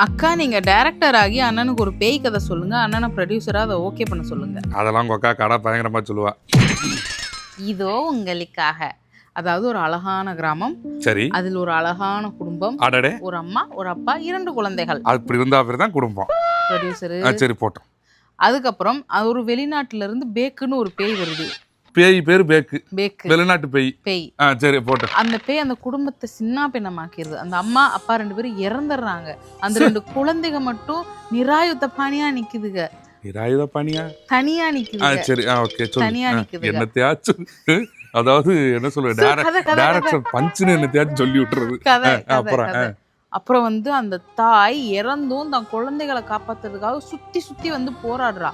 அக்கா நீங்க டைரக்டர் ஆகி அண்ணனுக்கு ஒரு பேய் கதை சொல்லுங்க, அண்ணனை ப்ரொடியூசரா அதை ஓகே பண்ண சொல்லுங்க. அதெல்லாம் உங்க அக்கா கடை பயங்கரமா சொல்லுவா. இதோ உங்களுக்காக. அதாவது ஒரு அழகான கிராமம், சரி, அதில் ஒரு அழகான குடும்பம், அடடே, ஒரு அம்மா ஒரு அப்பா 2 குழந்தைகள். அப்படி இருந்தா தான் குடும்பம். ப்ரொடியூசரு. சரி போட்டோம். அதுக்கப்புறம் அது ஒரு வெளிநாட்டுல இருந்து பேக்குன்னு ஒரு பேய் வருது. பேய் பேரு பேக்கு, பேக்கு வெளிநாட்டு பேய். பேய். சரி போட்டோம். அந்த பேய் அந்த குடும்பத்தை சின்ன பின்னமாக்கிடுது. அந்த அம்மா அப்பா 2 பேரும் இறந்துடுறாங்க. அந்த 2 குழந்தைங்க மட்டும் நிராயுத்த பாணியா நிக்குதுங்க. நிராயுத பாணியா தனியா நிக்குதுங்க. சரி ஓகே தனியா சொல்லு. நிக்குதுங்க. என்னத்தையாச்சும் அதாவது என்ன சொல்லுவேன், டைரக்டர் பஞ்சுன்னு என்னத்தையாச்சும் சொல்லி விட்டுறது. கதை அப்புறம் அப்புறம் வந்து அந்த தாய் இறந்தும் தன் குழந்தைகளை காப்பாத்துறதுக்காக சுத்தி சுத்தி வந்து போராடுறா.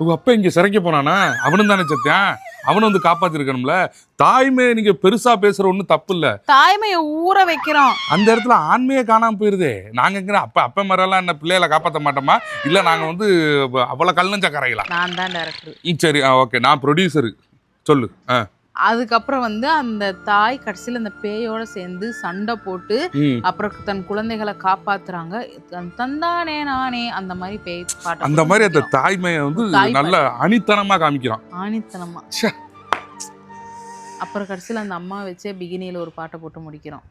உங்க அப்பா இங்க சிறைக்க போனானா? அவனும் தானே சத்தியான், அவனும் வந்து காப்பாத்திருக்கணும்ல. தாய்மை நீங்க பெருசா பேசுற ஒண்ணும் தப்பு இல்ல. தாய்மையை ஊற வைக்கிறோம். அந்த இடத்துல ஆண்மையே காணாம போயிருதே. நாங்க எங்க அப்ப மாதிரிலாம் என்ன பிள்ளைகளை காப்பாற்ற மாட்டோமா? இல்ல நாங்க வந்து அவ்வளவு கல்லஞ்ச கரைகளா? நான் தான் டைரக்டர். சரி ஓகே, நான் ப்ரொடியூசரு சொல்லு. அதுக்கப்புறம் வந்து அந்த தாய் கடைசியில் அந்த பேயோட சேர்ந்து சண்டை போட்டு அப்புறம் தன் குழந்தைகளை காப்பாத்துறாங்க. தந்தானே நானே அந்த மாதிரி பேய் பாட்டு, அந்த மாதிரி அந்த தாய்மையை வந்து நல்ல அணித்தனமா காமிக்கிறான். ஆணித்தனமா. அப்புறம் கடைசியில் அந்த அம்மா வச்சே பிகினியில ஒரு பாட்டை போட்டு முடிக்கிறோம்.